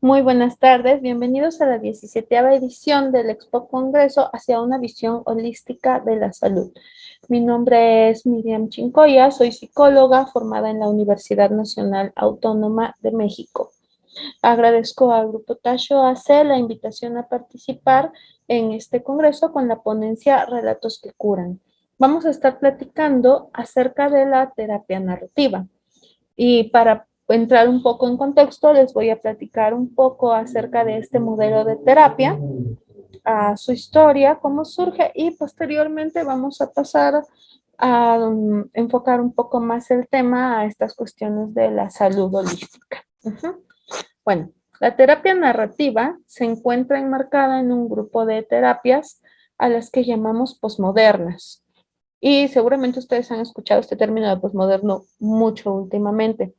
Muy buenas tardes, bienvenidos a la 17ª edición del Expo Congreso hacia una visión holística de la salud. Mi nombre es Miriam Chincoya, soy psicóloga formada en la Universidad Nacional Autónoma de México. Agradezco al Grupo Tasho AC la invitación a participar en este congreso con la ponencia Relatos que curan. Vamos a estar platicando acerca de la terapia narrativa. Y para entrar un poco en contexto, les voy a platicar un poco acerca de este modelo de terapia, a su historia, cómo surge y posteriormente vamos a pasar a enfocar un poco más el tema a estas cuestiones de la salud holística. Bueno, la terapia narrativa se encuentra enmarcada en un grupo de terapias a las que llamamos posmodernas. Y seguramente ustedes han escuchado este término de posmoderno mucho últimamente.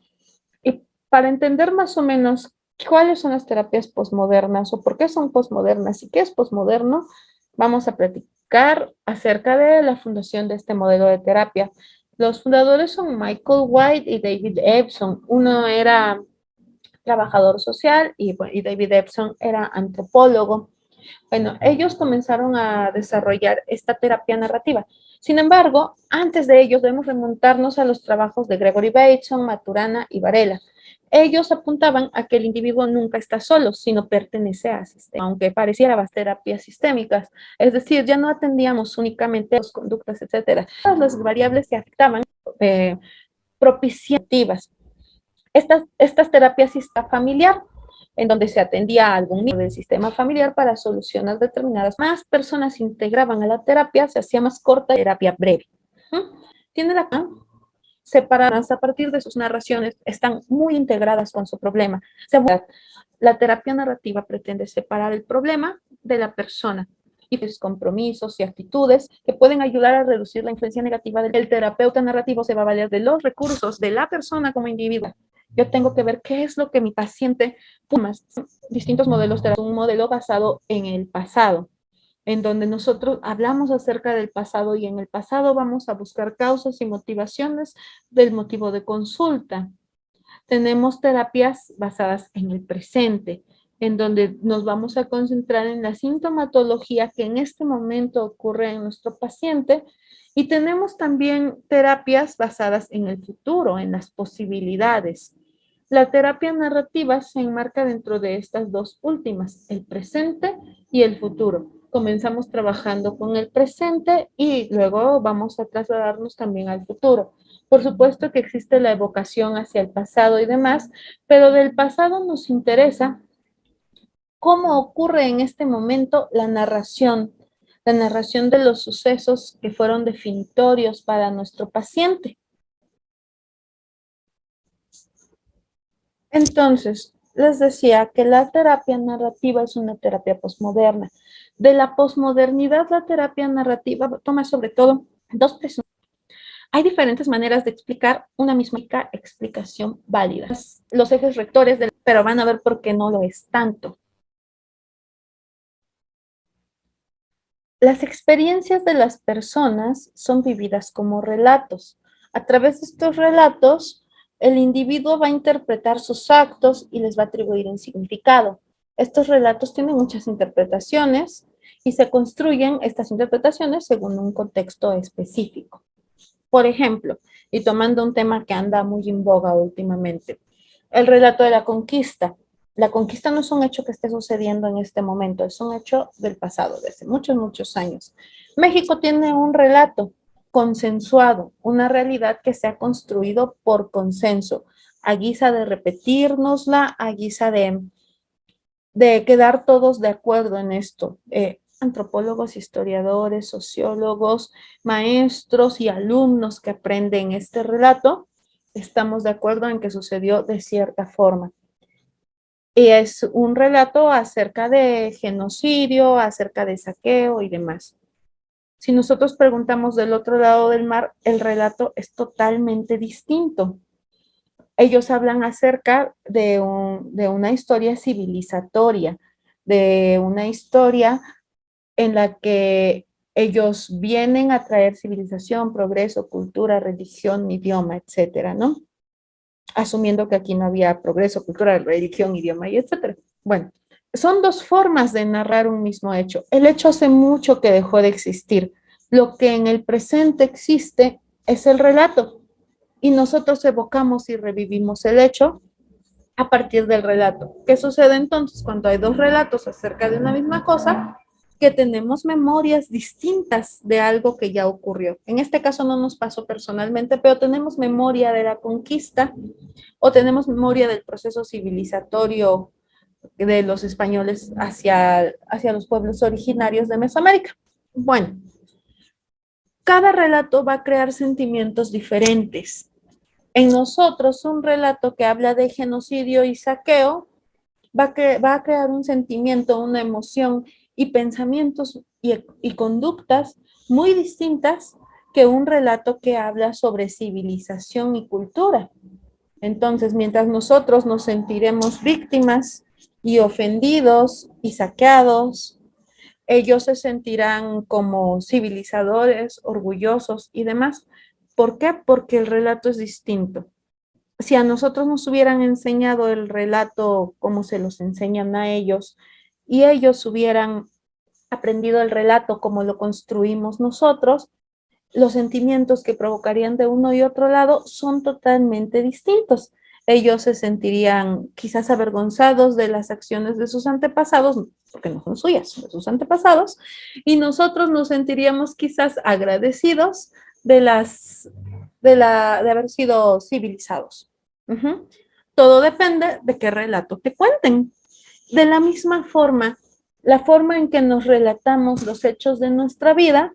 Y para entender más o menos cuáles son las terapias posmodernas o por qué son posmodernas y qué es posmoderno, vamos a platicar acerca de la fundación de este modelo de terapia. Los fundadores son Michael White y David Epson. Uno era trabajador social y David Epson era antropólogo. Bueno, ellos comenzaron a desarrollar esta terapia narrativa. Sin embargo, antes de ellos debemos remontarnos a los trabajos de Gregory Bateson, Maturana y Varela. Ellos apuntaban a que el individuo nunca está solo, sino pertenece a sistema, aunque pareciera las terapias sistémicas. Es decir, ya no atendíamos únicamente las conductas, etcétera. Todas las variables que afectaban propiciativas. Estas terapias sistema familiar, en donde se atendía a algún miembro del sistema familiar para solucionar determinadas. Más personas se integraban a la terapia, se hacía más corta la terapia breve. Tiene la separadas a partir de sus narraciones, están muy integradas con su problema. La terapia narrativa pretende separar el problema de la persona y sus compromisos y actitudes que pueden ayudar a reducir la influencia negativa del terapeuta narrativo. Se va a valer de los recursos de la persona como individuo. Yo tengo que ver qué es lo que mi paciente más distintos modelos de un modelo basado en el pasado, en donde nosotros hablamos acerca del pasado y en el pasado vamos a buscar causas y motivaciones del motivo de consulta. Tenemos terapias basadas en el presente, en donde nos vamos a concentrar en la sintomatología que en este momento ocurre en nuestro paciente, y tenemos también terapias basadas en el futuro, en las posibilidades. La terapia narrativa se enmarca dentro de estas dos últimas, el presente y el futuro. Comenzamos trabajando con el presente y luego vamos a trasladarnos también al futuro. Por supuesto que existe la evocación hacia el pasado y demás, pero del pasado nos interesa cómo ocurre en este momento la narración de los sucesos que fueron definitorios para nuestro paciente. Entonces, les decía que la terapia narrativa es una terapia posmoderna. De la posmodernidad, la terapia narrativa toma sobre todo dos presunciones. Hay diferentes maneras de explicar una misma explicación válida. Los ejes rectores, pero van a ver por qué no lo es tanto. Las experiencias de las personas son vividas como relatos. A través de estos relatos, el individuo va a interpretar sus actos y les va a atribuir un significado. Estos relatos tienen muchas interpretaciones y se construyen estas interpretaciones según un contexto específico. Por ejemplo, y tomando un tema que anda muy en boga últimamente, el relato de la conquista. La conquista no es un hecho que esté sucediendo en este momento, es un hecho del pasado, de hace muchos, muchos años. México tiene un relato consensuado, una realidad que se ha construido por consenso, a guisa de repetirnosla, a guisa de quedar todos de acuerdo en esto. Antropólogos, historiadores, sociólogos, maestros y alumnos que aprenden este relato, estamos de acuerdo en que sucedió de cierta forma. Y es un relato acerca de genocidio, acerca de saqueo y demás. Si nosotros preguntamos del otro lado del mar, el relato es totalmente distinto. Ellos hablan acerca de una historia civilizatoria, de una historia en la que ellos vienen a traer civilización, progreso, cultura, religión, idioma, etcétera, ¿no? Asumiendo que aquí no había progreso, cultura, religión, idioma y etcétera. Bueno, son dos formas de narrar un mismo hecho. El hecho hace mucho que dejó de existir. Lo que en el presente existe es el relato y nosotros evocamos y revivimos el hecho a partir del relato. ¿Qué sucede entonces cuando hay dos relatos acerca de una misma cosa? Que tenemos memorias distintas de algo que ya ocurrió. En este caso no nos pasó personalmente, pero tenemos memoria de la conquista o tenemos memoria del proceso civilizatorio de los españoles hacia los pueblos originarios de Mesoamérica. Bueno, cada relato va a crear sentimientos diferentes. En nosotros, un relato que habla de genocidio y saqueo va a crear un sentimiento, una emoción y pensamientos y conductas muy distintas que un relato que habla sobre civilización y cultura. Entonces, mientras nosotros nos sentiremos víctimas y ofendidos y saqueados, ellos se sentirán como civilizadores, orgullosos y demás. ¿Por qué? Porque el relato es distinto. Si a nosotros nos hubieran enseñado el relato como se los enseñan a ellos y ellos hubieran aprendido el relato como lo construimos nosotros, los sentimientos que provocarían de uno y otro lado son totalmente distintos. Ellos se sentirían quizás avergonzados de las acciones de sus antepasados, porque no son suyas, son de sus antepasados, y nosotros nos sentiríamos quizás agradecidos de haber sido civilizados. Uh-huh. Todo depende de qué relato te cuenten. De la misma forma, la forma en que nos relatamos los hechos de nuestra vida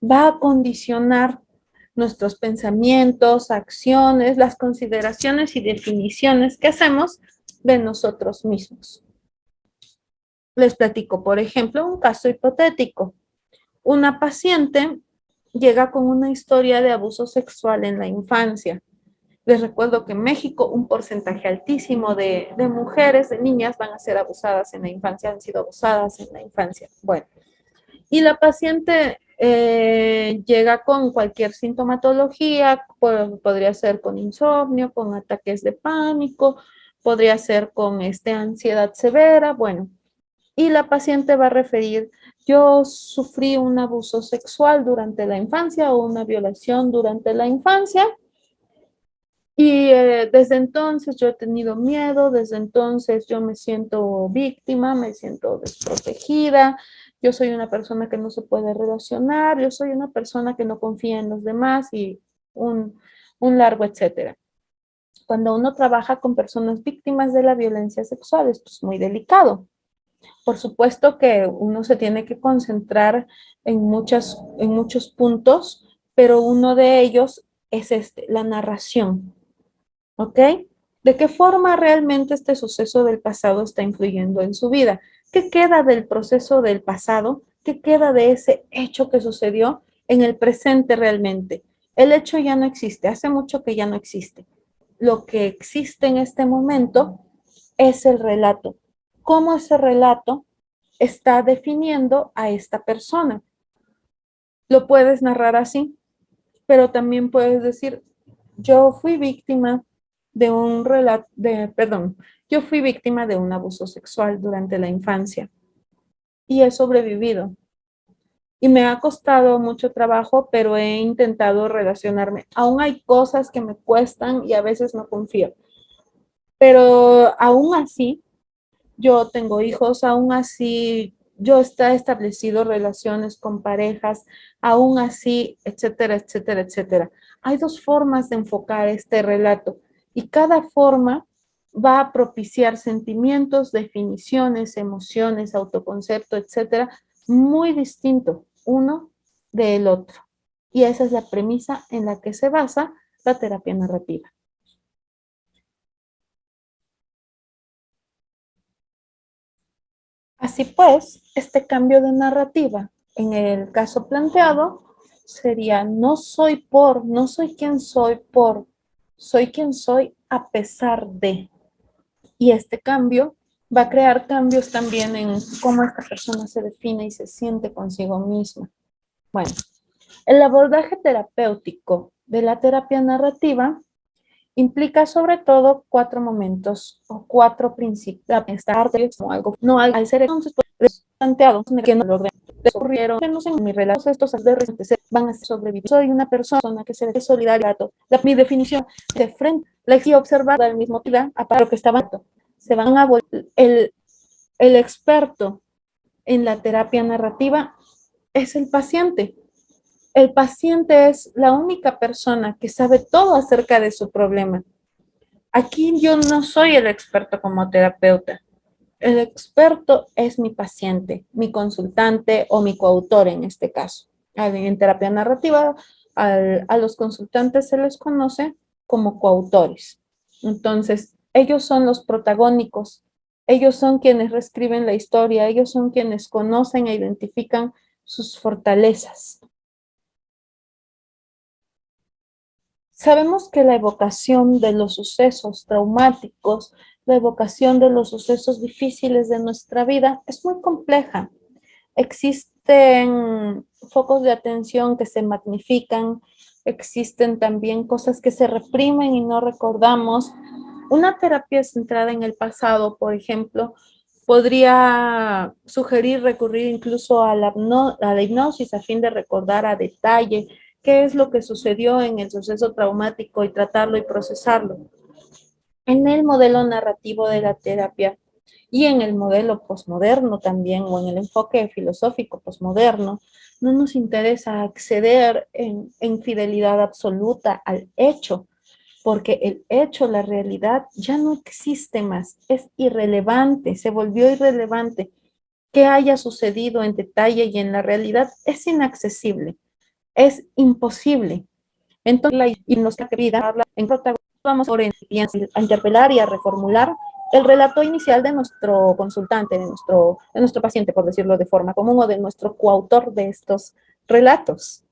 va a condicionar nuestros pensamientos, acciones, las consideraciones y definiciones que hacemos de nosotros mismos. Les platico, por ejemplo, un caso hipotético. Una paciente llega con una historia de abuso sexual en la infancia. Les recuerdo que en México un porcentaje altísimo de mujeres, de niñas, van a ser abusadas en la infancia, han sido abusadas en la infancia. Bueno, y la paciente llega con cualquier sintomatología, podría ser con insomnio, con ataques de pánico, podría ser con ansiedad severa, bueno, y la paciente va a referir, yo sufrí un abuso sexual durante la infancia o una violación durante la infancia y desde entonces yo he tenido miedo, desde entonces yo me siento víctima, me siento desprotegida, yo soy una persona que no se puede relacionar, yo soy una persona que no confía en los demás y un largo etcétera. Cuando uno trabaja con personas víctimas de la violencia sexual, esto es muy delicado. Por supuesto que uno se tiene que concentrar en muchos puntos, pero uno de ellos es la narración. ¿Ok? ¿De qué forma realmente este suceso del pasado está influyendo en su vida? ¿Qué queda del proceso del pasado? ¿Qué queda de ese hecho que sucedió en el presente realmente? El hecho ya no existe, hace mucho que ya no existe. Lo que existe en este momento es el relato. ¿Cómo ese relato está definiendo a esta persona? Lo puedes narrar así, pero también puedes decir, yo fui víctima de un relato, perdón, yo fui víctima de un abuso sexual durante la infancia y he sobrevivido. Y me ha costado mucho trabajo, pero he intentado relacionarme. Aún hay cosas que me cuestan y a veces no confío. Pero aún así, yo tengo hijos, aún así, yo he establecido relaciones con parejas, aún así, etcétera, etcétera, etcétera. Hay dos formas de enfocar este relato y cada forma va a propiciar sentimientos, definiciones, emociones, autoconcepto, etcétera, muy distinto uno del otro. Y esa es la premisa en la que se basa la terapia narrativa. Así pues, este cambio de narrativa en el caso planteado sería no soy quien soy quien soy a pesar de. Y este cambio va a crear cambios también en cómo esta persona se define y se siente consigo misma. Bueno, el abordaje terapéutico de la terapia narrativa implica sobre todo cuatro momentos o cuatro principios. Estar como algo, no al ser entonces pues, planteado que no lo orden ocurrieron, que no sé, en mi relato, estos adversos van a sobrevivir. Soy una persona que se ve solidaria. Mi definición de frente, la he observado al mismo tiempo, para lo que estaba, se van a volver, el experto en la terapia narrativa es el paciente. El paciente es la única persona que sabe todo acerca de su problema. Aquí yo no soy el experto como terapeuta. El experto es mi paciente, mi consultante o mi coautor en este caso. En terapia narrativa, a los consultantes se les conoce como coautores. Entonces, ellos son los protagónicos, ellos son quienes reescriben la historia, ellos son quienes conocen e identifican sus fortalezas. Sabemos que la evocación de los sucesos traumáticos, la evocación de los sucesos difíciles de nuestra vida es muy compleja. Existen focos de atención que se magnifican, existen también cosas que se reprimen y no recordamos. Una terapia centrada en el pasado, por ejemplo, podría sugerir recurrir incluso a la hipnosis a fin de recordar a detalle qué es lo que sucedió en el suceso traumático y tratarlo y procesarlo. En el modelo narrativo de la terapia y en el modelo posmoderno también, o en el enfoque filosófico posmoderno, no nos interesa acceder en fidelidad absoluta al hecho, porque el hecho, la realidad, ya no existe más, es irrelevante, se volvió irrelevante. ¿Qué haya sucedido en detalle y en la realidad es inaccesible, es imposible? Entonces, la hipnosis querida habla en protagonismo, vamos a interpelar y a reformular el relato inicial de nuestro consultante, de nuestro paciente, por decirlo de forma común, o de nuestro coautor de estos relatos.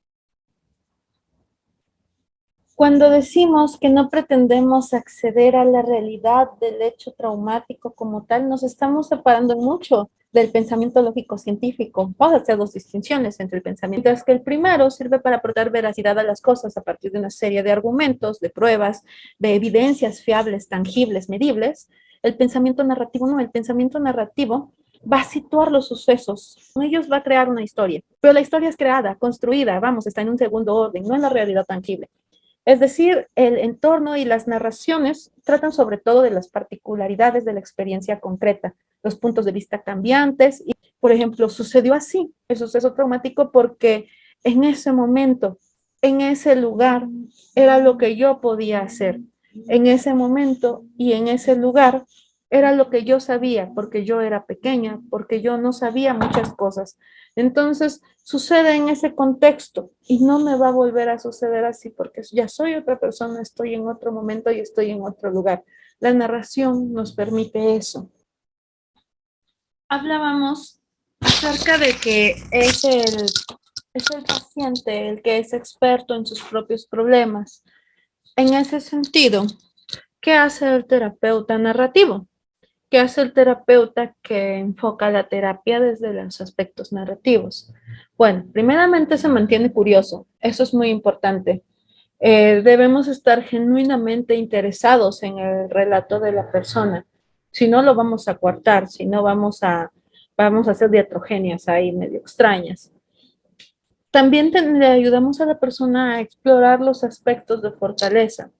Cuando decimos que no pretendemos acceder a la realidad del hecho traumático como tal, nos estamos separando mucho del pensamiento lógico-científico. Vamos a hacer dos distinciones entre el pensamiento, mientras que el primero sirve para aportar veracidad a las cosas a partir de una serie de argumentos, de pruebas, de evidencias fiables, tangibles, medibles. El pensamiento narrativo no, el pensamiento narrativo va a situar los sucesos, con ellos va a crear una historia, pero la historia es creada, construida, vamos, está en un segundo orden, no en la realidad tangible. Es decir, el entorno y las narraciones tratan sobre todo de las particularidades de la experiencia concreta, los puntos de vista cambiantes. Y, por ejemplo, sucedió así, el suceso traumático, porque en ese momento, en ese lugar, era lo que yo podía hacer. En ese momento y en ese lugar era lo que yo sabía, porque yo era pequeña, porque yo no sabía muchas cosas. Entonces, sucede en ese contexto y no me va a volver a suceder así porque ya soy otra persona, estoy en otro momento y estoy en otro lugar. La narración nos permite eso. Hablábamos acerca de que es el paciente el que es experto en sus propios problemas. En ese sentido, ¿qué hace el terapeuta narrativo? ¿Qué hace el terapeuta que enfoca la terapia desde los aspectos narrativos? Bueno, primeramente se mantiene curioso, eso es muy importante. Debemos estar genuinamente interesados en el relato de la persona, si no lo vamos a coartar, si no vamos a hacer diatrogenias ahí medio extrañas. También le ayudamos a la persona a explorar los aspectos de fortaleza,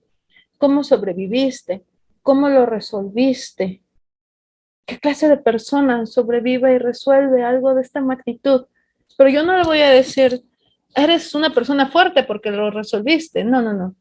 cómo sobreviviste, cómo lo resolviste, ¿qué clase de persona sobrevive y resuelve algo de esta magnitud? Pero yo no le voy a decir, eres una persona fuerte porque lo resolviste. No, no, no.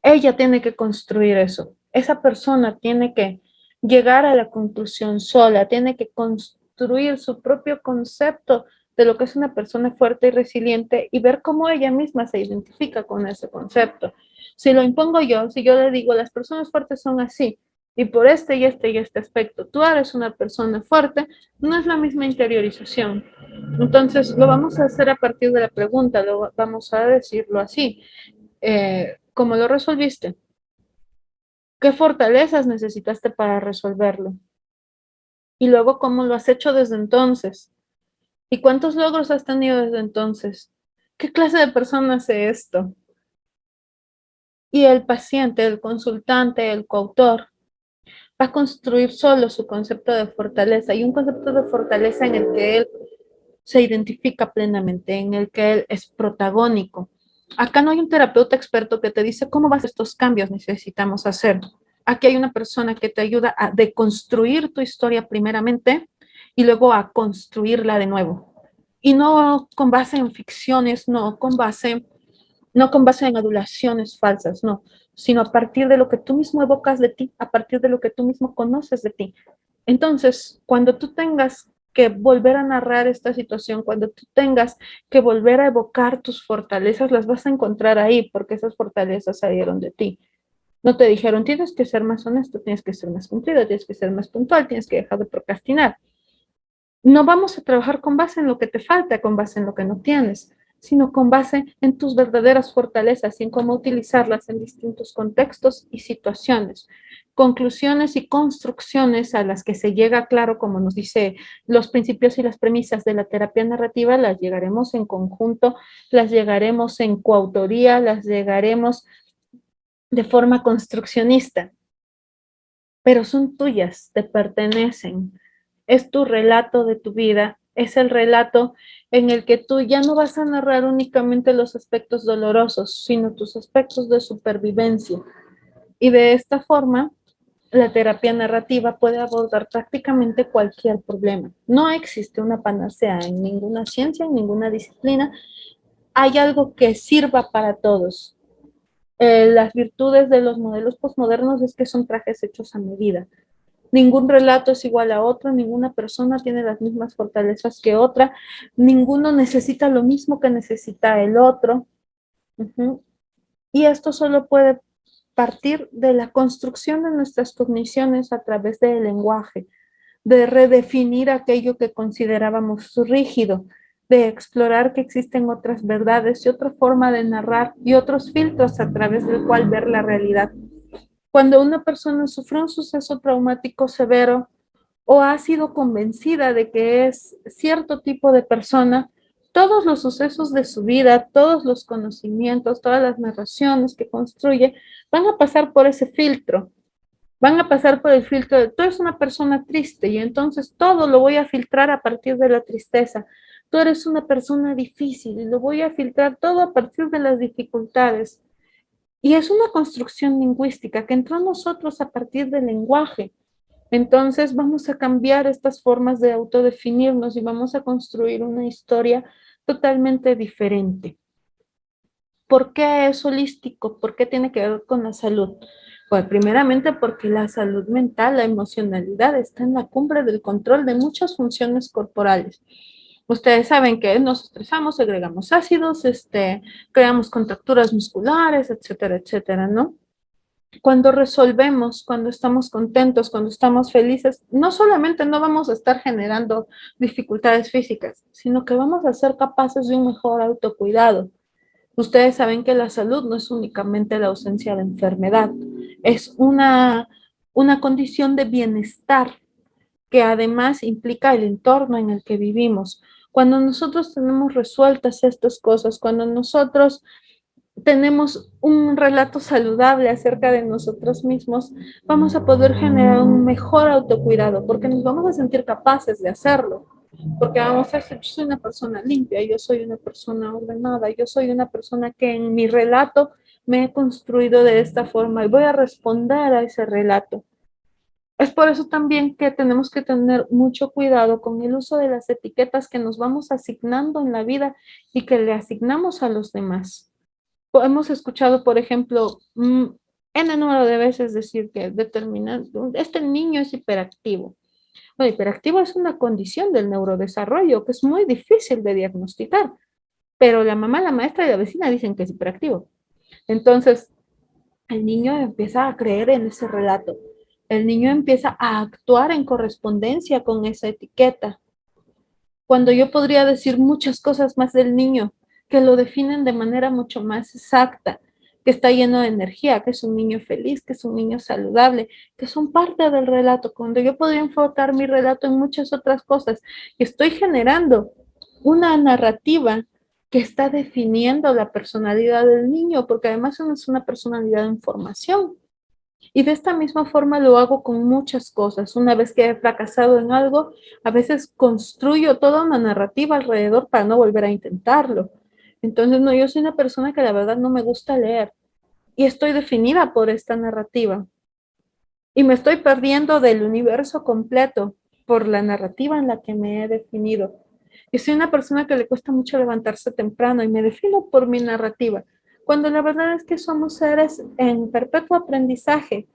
Ella tiene que construir eso. Esa persona tiene que llegar a la conclusión sola, tiene que construir su propio concepto de lo que es una persona fuerte y resiliente y ver cómo ella misma se identifica con ese concepto. Si lo impongo yo, si yo le digo, las personas fuertes son así, y por este y este y este aspecto, tú eres una persona fuerte, no es la misma interiorización. Entonces, lo vamos a hacer a partir de la pregunta, lo vamos a decirlo así. ¿Cómo lo resolviste? ¿Qué fortalezas necesitaste para resolverlo? Y luego, ¿cómo lo has hecho desde entonces? ¿Y cuántos logros has tenido desde entonces? ¿Qué clase de persona hace esto? Y el paciente, el consultante, el coautor, va a construir solo su concepto de fortaleza y un concepto de fortaleza en el que él se identifica plenamente, en el que él es protagónico. Acá no hay un terapeuta experto que te dice cómo vas a estos cambios necesitamos hacer. Aquí hay una persona que te ayuda a deconstruir tu historia primeramente y luego a construirla de nuevo. Y no con base en ficciones, no con base en adulaciones falsas, no, sino a partir de lo que tú mismo evocas de ti, a partir de lo que tú mismo conoces de ti. Entonces, cuando tú tengas que volver a narrar esta situación, cuando tú tengas que volver a evocar tus fortalezas, las vas a encontrar ahí, porque esas fortalezas salieron de ti. No te dijeron, tienes que ser más honesto, tienes que ser más cumplido, tienes que ser más puntual, tienes que dejar de procrastinar. No vamos a trabajar con base en lo que te falta, con base en lo que no tienes, sino con base en tus verdaderas fortalezas y en cómo utilizarlas en distintos contextos y situaciones. Conclusiones y construcciones a las que se llega, claro, como nos dice los principios y las premisas de la terapia narrativa, las llegaremos en conjunto, las llegaremos en coautoría, las llegaremos de forma construccionista, pero son tuyas, te pertenecen. Es tu relato de tu vida, es el relato en el que tú ya no vas a narrar únicamente los aspectos dolorosos, sino tus aspectos de supervivencia. Y de esta forma, la terapia narrativa puede abordar prácticamente cualquier problema. No existe una panacea en ninguna ciencia, en ninguna disciplina. Hay algo que sirva para todos. Las virtudes de los modelos postmodernos es que son trajes hechos a medida. Ningún relato es igual a otro, ninguna persona tiene las mismas fortalezas que otra, ninguno necesita lo mismo que necesita el otro. Uh-huh. Y esto solo puede partir de la construcción de nuestras cogniciones a través del lenguaje, de redefinir aquello que considerábamos rígido, de explorar que existen otras verdades y otra forma de narrar y otros filtros a través del cual ver la realidad. Cuando una persona sufre un suceso traumático severo, o ha sido convencida de que es cierto tipo de persona, todos los sucesos de su vida, todos los conocimientos, todas las narraciones que construye, van a pasar por ese filtro, van a pasar por el filtro de tú eres una persona triste y entonces todo lo voy a filtrar a partir de la tristeza. Tú eres una persona difícil y lo voy a filtrar todo a partir de las dificultades. Y es una construcción lingüística que entró a nosotros a partir del lenguaje. Entonces vamos a cambiar estas formas de autodefinirnos y vamos a construir una historia totalmente diferente. ¿Por qué es holístico? ¿Por qué tiene que ver con la salud? Pues primeramente porque la salud mental, la emocionalidad está en la cumbre del control de muchas funciones corporales. Ustedes saben que nos estresamos, segregamos ácidos, creamos contracturas musculares, etcétera, etcétera, ¿no? Cuando resolvemos, cuando estamos contentos, cuando estamos felices, no solamente no vamos a estar generando dificultades físicas, sino que vamos a ser capaces de un mejor autocuidado. Ustedes saben que la salud no es únicamente la ausencia de enfermedad, es una condición de bienestar que además implica el entorno en el que vivimos. Cuando nosotros tenemos resueltas estas cosas, cuando nosotros tenemos un relato saludable acerca de nosotros mismos, vamos a poder generar un mejor autocuidado, porque nos vamos a sentir capaces de hacerlo, porque vamos a decir, yo soy una persona limpia, yo soy una persona ordenada, yo soy una persona que en mi relato me he construido de esta forma y voy a responder a ese relato. Es por eso también que tenemos que tener mucho cuidado con el uso de las etiquetas que nos vamos asignando en la vida y que le asignamos a los demás. Hemos escuchado, por ejemplo, n número de veces decir que este niño es hiperactivo. Bueno, hiperactivo es una condición del neurodesarrollo que es muy difícil de diagnosticar, pero la mamá, la maestra y la vecina dicen que es hiperactivo. Entonces, el niño empieza a creer en ese relato. El niño empieza a actuar en correspondencia con esa etiqueta. Cuando yo podría decir muchas cosas más del niño que lo definen de manera mucho más exacta, que está lleno de energía, que es un niño feliz, que es un niño saludable, que son parte del relato, cuando yo podría enfocar mi relato en muchas otras cosas y estoy generando una narrativa que está definiendo la personalidad del niño, porque además no es una personalidad en formación. Y de esta misma forma lo hago con muchas cosas. Una vez que he fracasado en algo, a veces construyo toda una narrativa alrededor para no volver a intentarlo. Entonces, no, yo soy una persona que la verdad no me gusta leer y estoy definida por esta narrativa. Y me estoy perdiendo del universo completo por la narrativa en la que me he definido. Yo soy una persona que le cuesta mucho levantarse temprano y me defino por mi narrativa, cuando la verdad es que somos seres en perpetuo aprendizaje.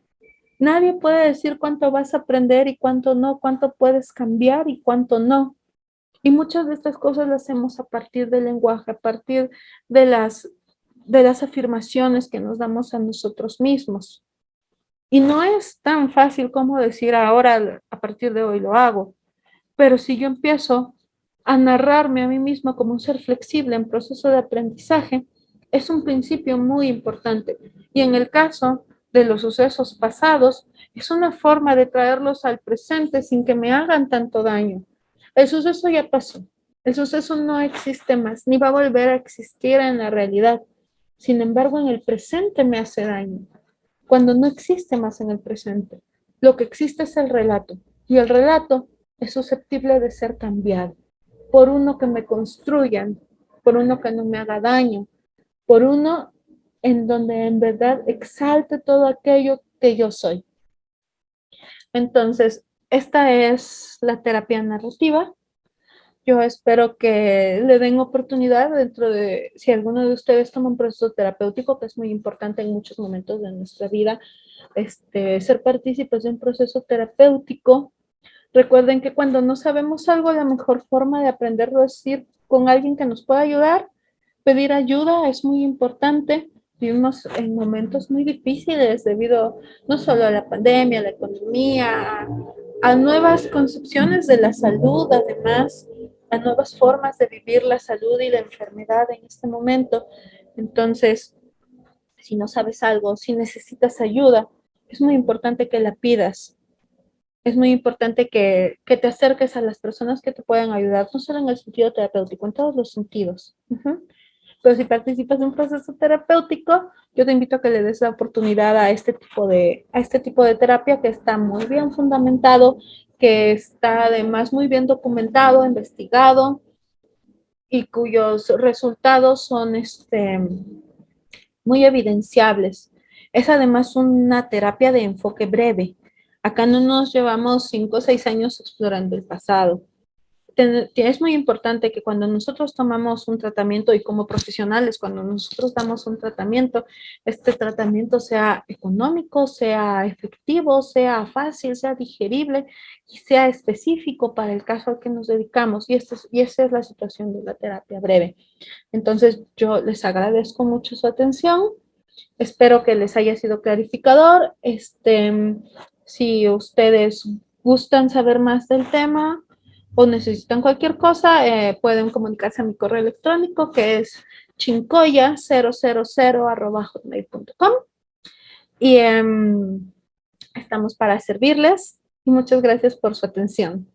Nadie puede decir cuánto vas a aprender y cuánto no, cuánto puedes cambiar y cuánto no. Y muchas de estas cosas las hacemos a partir del lenguaje, a partir de las afirmaciones que nos damos a nosotros mismos. Y no es tan fácil como decir ahora, a partir de hoy lo hago, pero si yo empiezo a narrarme a mí misma como un ser flexible en proceso de aprendizaje, es un principio muy importante. Y en el caso de los sucesos pasados, es una forma de traerlos al presente sin que me hagan tanto daño. El suceso ya pasó. El suceso no existe más, ni va a volver a existir en la realidad. Sin embargo, en el presente me hace daño cuando no existe más en el presente. Lo que existe es el relato, y el relato es susceptible de ser cambiado por uno que me construyan, por uno que no me haga daño, por uno en donde en verdad exalte todo aquello que yo soy. Entonces, esta es la terapia narrativa. Yo espero que le den oportunidad dentro de, si alguno de ustedes toma un proceso terapéutico, que es muy importante en muchos momentos de nuestra vida, ser partícipes de un proceso terapéutico. Recuerden que cuando no sabemos algo, la mejor forma de aprenderlo es ir con alguien que nos pueda ayudar. Pedir ayuda es muy importante. Vivimos en momentos muy difíciles debido no solo a la pandemia, a la economía, a nuevas concepciones de la salud, además, a nuevas formas de vivir la salud y la enfermedad en este momento. Entonces, si no sabes algo, si necesitas ayuda, es muy importante que la pidas. Es muy importante que te acerques a las personas que te puedan ayudar, no solo en el sentido terapéutico, en todos los sentidos. Pero si participas de un proceso terapéutico, yo te invito a que le des la oportunidad a este tipo de terapia que está muy bien fundamentado, que está además muy bien documentado, investigado y cuyos resultados son muy evidenciables. Es además una terapia de enfoque breve. Acá no nos llevamos 5 o 6 años explorando el pasado. Es muy importante que cuando nosotros tomamos un tratamiento y como profesionales, cuando nosotros damos un tratamiento, este tratamiento sea económico, sea efectivo, sea fácil, sea digerible y sea específico para el caso al que nos dedicamos. Y esa es la situación de la terapia breve. Entonces, yo les agradezco mucho su atención. Espero que les haya sido clarificador. Si ustedes gustan saber más del tema o necesitan cualquier cosa, pueden comunicarse a mi correo electrónico que es chincoya000@hotmail.com y estamos para servirles y muchas gracias por su atención.